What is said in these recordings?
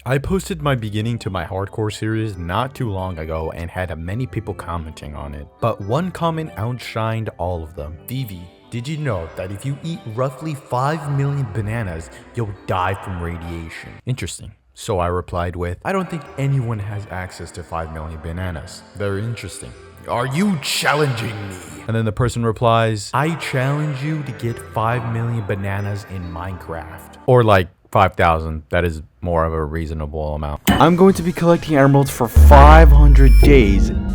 I posted my beginning to my hardcore series not too long ago and had many people commenting on it, but one comment outshined all of them. Vivi, did you know that if you eat roughly 5 million bananas, you'll die from radiation? Interesting. So I replied with, I don't think anyone has access to 5 million bananas. Very interesting. Are you challenging me? And then the person replies, I challenge you to get 5 million bananas in Minecraft. Or like 5,000, that is more of a reasonable amount. I'm going to be collecting emeralds for 500 days in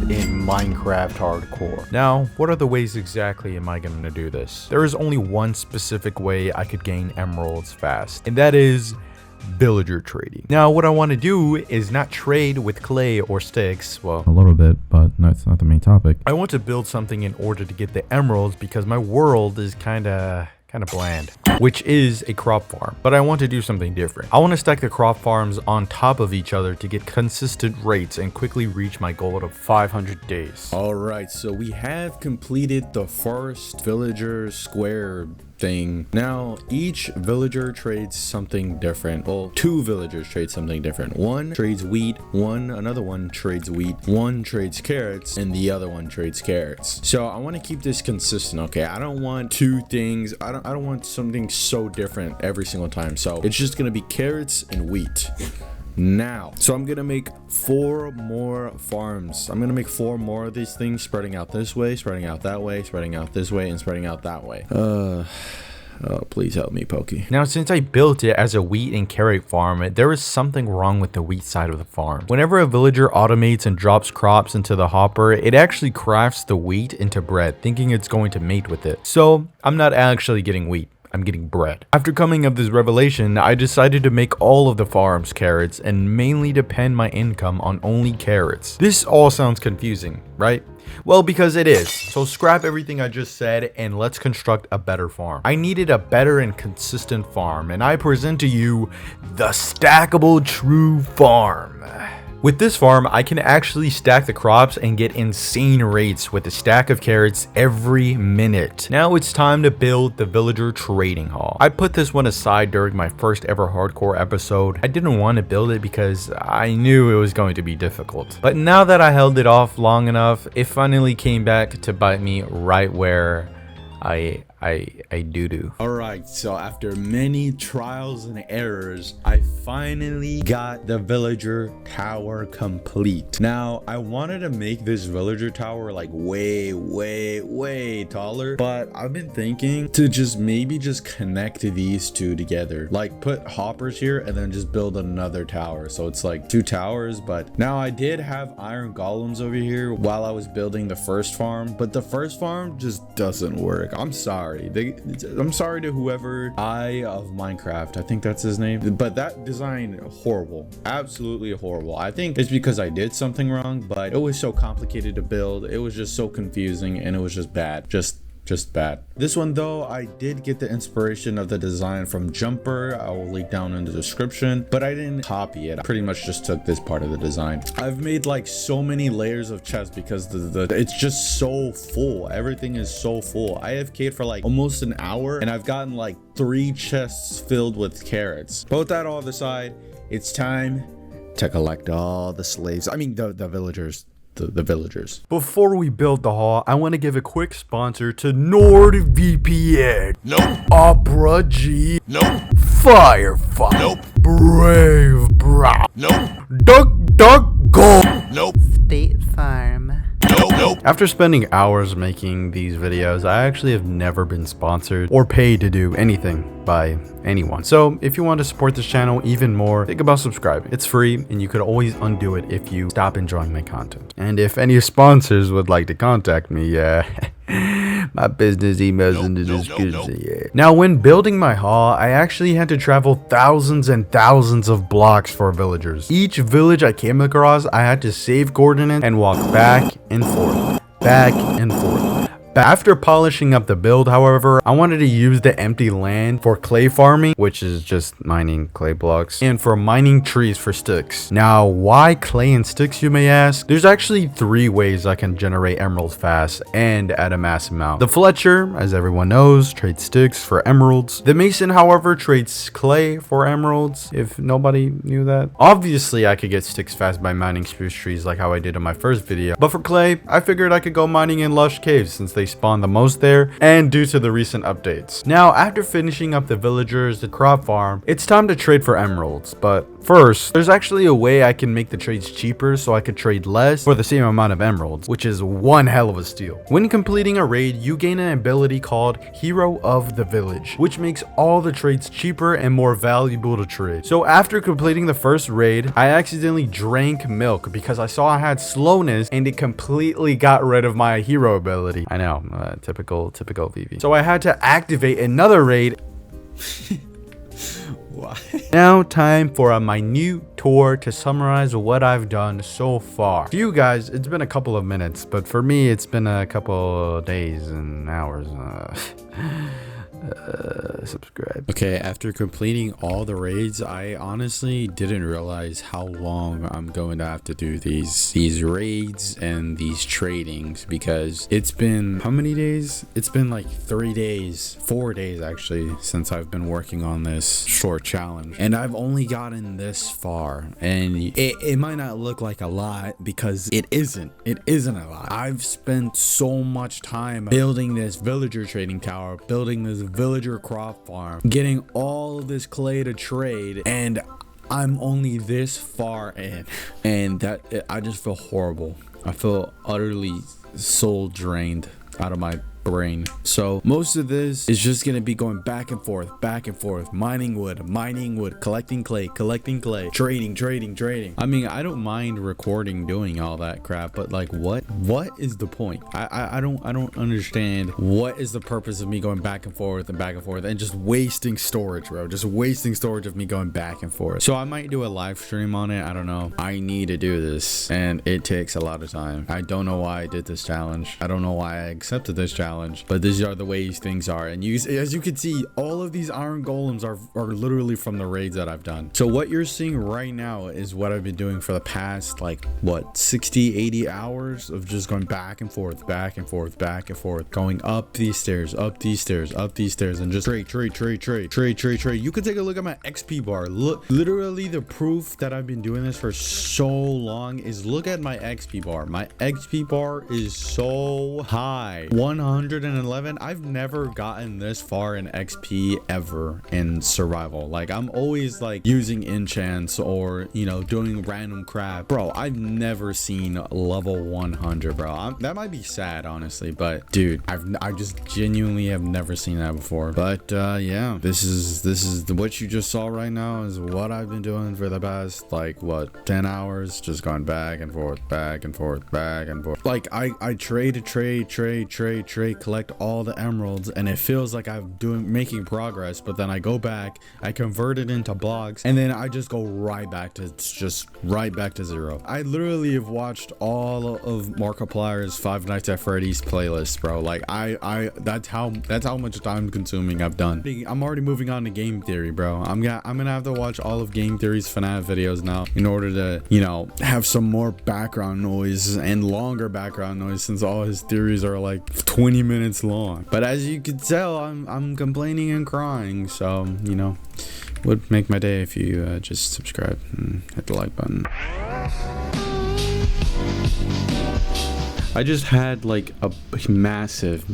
Minecraft Hardcore. Now, what are the ways exactly am I going to do this? There is only one specific way I could gain emeralds fast, and that is villager trading. Now, what I want to do is not trade with clay or sticks. Well, a little bit, but that's not the main topic. I want to build something in order to get the emeralds because my world is kind of bland, which is a crop farm, but I want to do something different. I want to stack the crop farms on top of each other to get consistent rates and quickly reach my goal of 500 days. All right, so we have completed the first villager square thing. Now, each villager trades something different. Well, two villagers trade something different. One trades wheat, another one trades wheat, one trades carrots, and the other one trades carrots. So I want to keep this consistent, okay? I don't want two things. I don't want something so different every single time. So it's just gonna be carrots and wheat. Now, so I'm gonna make 4 more farms. I'm gonna make 4 more of these things, spreading out this way, spreading out that way, spreading out this way, and spreading out that way. Oh, please help me, Pokey. Now, since I built it as a wheat and carrot farm, there is something wrong with the wheat side of the farm. Whenever a villager automates and drops crops into the hopper, it actually crafts the wheat into bread, thinking it's going to mate with it. So I'm not actually getting wheat. I'm getting bread. After coming of this revelation, I decided to make all of the farms carrots and mainly depend my income on only carrots. This all sounds confusing, right? Well, because it is. So scrap everything I just said and let's construct a better farm. I needed a better and consistent farm, and I present to you the stackable true farm. With this farm, I can actually stack the crops and get insane rates with a stack of carrots every minute. Now it's time to build the villager trading hall. I put this one aside during my first ever hardcore episode. I didn't want to build it because I knew it was going to be difficult. But now that I held it off long enough, it finally came back to bite me right where I do. All right, so after many trials and errors, I finally got the villager tower complete. Now, I wanted to make this villager tower like way taller, but I've been thinking to maybe just connect these two together, like put hoppers here and then just build another tower. So it's like 2 towers, but now I did have iron golems over here while I was building the first farm, but the first farm just doesn't work. I'm sorry. I'm sorry to whoever Eye of Minecraft, I think that's his name, but that design horrible, absolutely horrible. I think it's because I did something wrong, but it was so complicated to build. It was just so confusing and it was just bad, just bad. This one though, I did get the inspiration of the design from Jumper. I will link down in the description, but I didn't copy it. I pretty much just took this part of the design. I've made like so many layers of chests because it's just so full. Everything is so full. I AFK'd for like almost an hour and I've gotten like 3 chests filled with carrots. Put that all aside, it's time to collect all the slaves. I mean the villagers. The villagers. Before we build the hall, I want to give a quick sponsor to NordVPN. Nope. Opera G. Nope. Firefox. Nope. Brave Brow. Nope. DuckDuckGo. Nope. State Farm. Nope. After spending hours making these videos, I actually have never been sponsored or paid to do anything by anyone. So if you want to support this channel even more, think about subscribing. It's free and you could always undo it if you stop enjoying my content. And if any sponsors would like to contact me, my business emails in the description. Yeah. Now, when building my hall, I actually had to travel thousands and thousands of blocks for villagers. Each village I came across, I had to save coordinates and walk back and forth, But after polishing up the build, however, I wanted to use the empty land for clay farming, which is just mining clay blocks, and for mining trees for sticks. Now, why clay and sticks, you may ask? There's actually 3 ways I can generate emeralds fast and at a mass amount. The Fletcher, as everyone knows, trades sticks for emeralds. The Mason, however, trades clay for emeralds, if nobody knew that. Obviously, I could get sticks fast by mining spruce trees like how I did in my first video, but for clay, I figured I could go mining in lush caves since they spawn the most there, and due to the recent updates. Now, after finishing up the villagers, the crop farm, it's time to trade for emeralds. But first, there's actually a way I can make the trades cheaper so I could trade less for the same amount of emeralds, which is one hell of a steal. When completing a raid, you gain an ability called Hero of the Village, which makes all the trades cheaper and more valuable to trade. So after completing the first raid, I accidentally drank milk because I saw I had slowness and it completely got rid of my hero ability. I know, typical VV. So I had to activate another raid. Why? Now time for a minute tour to summarize what I've done so far. For you guys, it's been a couple of minutes, but for me, it's been a couple of days and hours. Subscribe. Okay, after completing all the raids, I honestly didn't realize how long I'm going to have to do these raids and these tradings, because it's been how many days? It's been like 3 days, 4 days actually, since I've been working on this short challenge, and I've only gotten this far, and it might not look like a lot because it isn't a lot. I've spent so much time building this villager trading tower, building this villager crop farm, getting all of this clay to trade, and I'm only this far in, and that I just feel horrible. I feel utterly soul drained out of my brain. So most of this is just gonna be going back and forth, mining wood, collecting clay, trading. I mean, I don't mind recording doing all that crap, but like what is the point? I don't understand what is the purpose of me going back and forth and just wasting storage, bro. Just wasting storage of me going back and forth. So I might do a live stream on it. I don't know. I need to do this, and it takes a lot of time. I don't know why I did this challenge. I don't know why I accepted this challenge, but these are the ways things are. And as you can see, all of these iron golems are literally from the raids that I've done. So what you're seeing right now is what I've been doing for the past, like, what, 60-80 hours of just going back and forth, going up these stairs, and just trade. You can take a look at my XP bar. Look, literally the proof that I've been doing this for so long is look at my XP bar. My XP bar is so high, 111. I've never gotten this far in XP ever in survival. Like, I'm always like using enchants or, you know, doing random crap. Bro, I've never seen level 100, bro. That might be sad, honestly, but dude, I just genuinely have never seen that before. But yeah, this is what you just saw right now is what I've been doing for the past, like, what, 10 hours, just going back and forth. Like, I trade, collect all the emeralds, and it feels like I'm making progress, but then I go back, I convert it into blocks, and then I just go right back to zero. I literally have watched all of Markiplier's Five Nights at Freddy's playlist, bro. Like, that's how much time consuming I've done. I'm already moving on to game theory, bro. I'm gonna have to watch all of game theory's FNAF videos now in order to, you know, have some more background noise and longer background noise, since all his theories are like 20 minutes long. But as you can tell, I'm complaining and crying, so, you know, would make my day if you just subscribe and hit the like button. I just had like a massive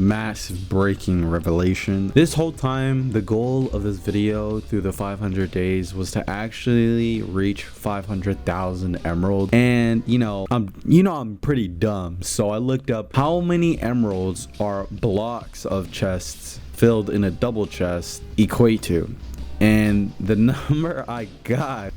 breaking revelation. This whole time, the goal of this video through the 500 days was to actually reach 500,000 emeralds. And I'm pretty dumb, so I looked up how many emeralds are blocks of chests filled in a double chest equate to. And the number I got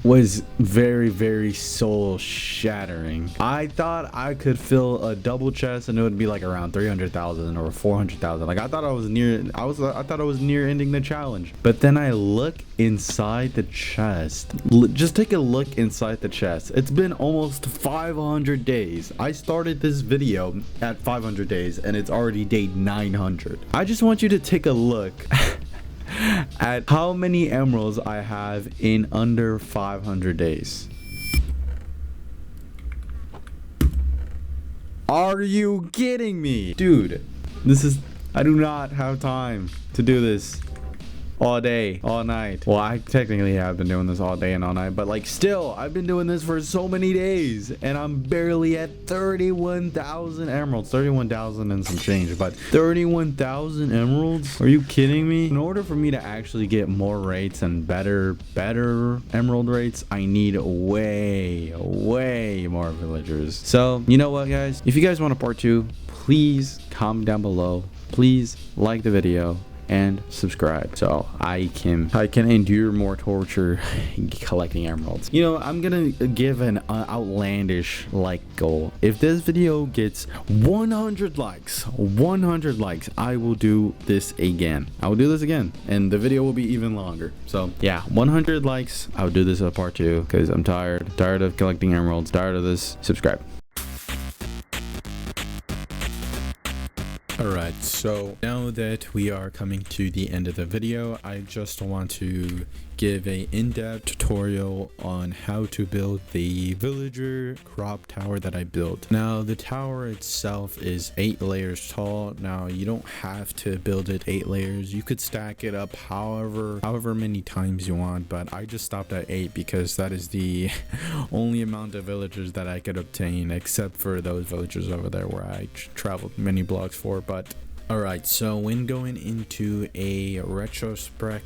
was very, very soul shattering. I thought I could fill a double chest and it would be like around 300,000 or 400,000. Like I thought I was near ending the challenge. But then I look inside the chest. Just take a look inside the chest. It's been almost 500 days. I started this video at 500 days and it's already day 900. I just want you to take a look at how many emeralds I have in under 500 days. Are you kidding me? Dude, I do not have time to do this all day, all night. Well, I technically have been doing this all day and all night, but like still, I've been doing this for so many days and I'm barely at 31,000 emeralds. 31,000 and some change, but 31,000 emeralds? Are you kidding me? In order for me to actually get more rates and better emerald rates, I need way more villagers. So, you know what, guys? If you guys want a part 2, please comment down below. Please like the video and subscribe so I can endure more torture collecting emeralds. You know, I'm gonna give an outlandish like goal. If this video gets 100 likes, I will do this again. I will do this again and the video will be even longer. So yeah, 100 likes, I'll do this a part 2 because I'm tired of collecting emeralds, tired of this. Subscribe. Alright, so now that we are coming to the end of the video, I just want to give a in-depth tutorial on how to build the villager crop tower that I built. Now, the tower itself is 8 layers tall. Now, you don't have to build it 8 layers. You could stack it up however many times you want, but I just stopped at 8 because that is the only amount of villagers that I could obtain, except for those villagers over there where I traveled many blocks for. But alright, so when going into a retrospective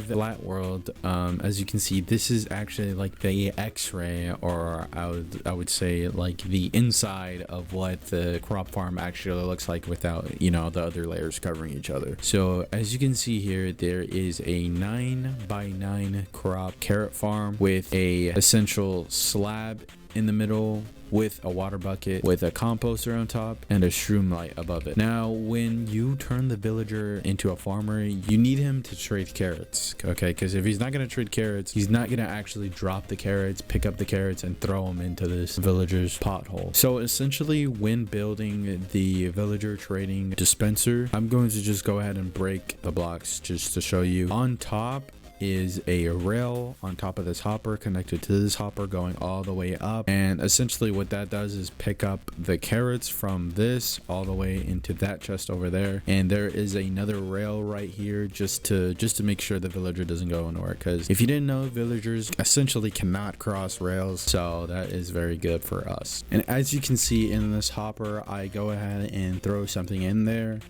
flat world, as you can see, this is actually like the x-ray, or I would say like the inside of what the crop farm actually looks like without, you know, the other layers covering each other. So as you can see here, there is a 9x9 crop carrot farm with a essential slab in the middle, with a water bucket, with a composter on top, and a shroom light above it. Now, when you turn the villager into a farmer, you need him to trade carrots, okay? Because if he's not going to trade carrots, he's not going to actually drop the carrots, pick up the carrots, and throw them into this villager's pothole. So essentially, when building the villager trading dispenser, I'm going to just go ahead and break the blocks just to show you. On top is a rail on top of this hopper connected to this hopper going all the way up, and essentially what that does is pick up the carrots from this all the way into that chest over there. And there is another rail right here just to make sure the villager doesn't go anywhere, because if you didn't know, villagers essentially cannot cross rails, so that is very good for us. And as you can see in this hopper, I go ahead and throw something in there,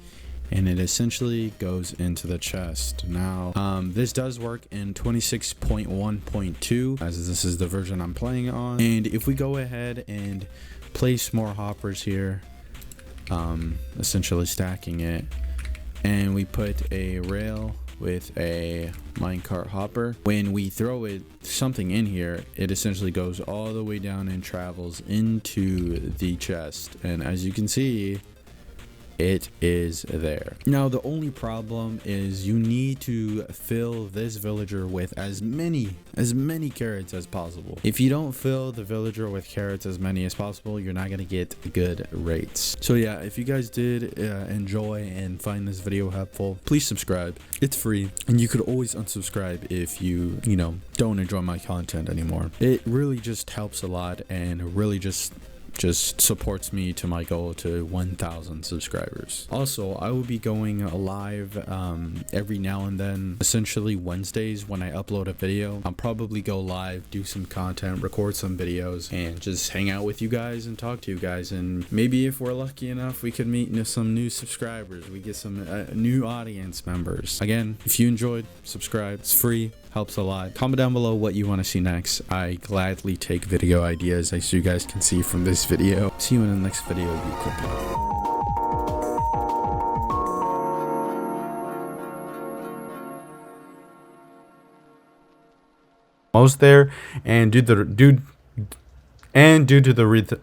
and it essentially goes into the chest. Now, this does work in 26.1.2, as this is the version I'm playing on. And if we go ahead and place more hoppers here, essentially stacking it, and we put a rail with a minecart hopper, when we throw something in here, it essentially goes all the way down and travels into the chest. And as you can see, it is there. Now, the only problem is you need to fill this villager with as many carrots as possible. If you don't fill the villager with carrots as many as possible, you're not gonna get good rates. So yeah, if you guys did enjoy and find this video helpful, please subscribe. It's free, and you could always unsubscribe if you don't enjoy my content anymore. It really just helps a lot, and really just supports me to my goal to 1,000 subscribers. Also, I will be going live every now and then, essentially Wednesdays when I upload a video. I'll probably go live, do some content, record some videos, and just hang out with you guys and talk to you guys. And maybe if we're lucky enough, we could meet some new subscribers. We get some new audience members. Again, if you enjoyed, subscribe. It's free. Helps a lot. Comment down below what you want to see next. I gladly take video ideas, as you guys can see from this video. See you in the next video, you could. most there, and due to the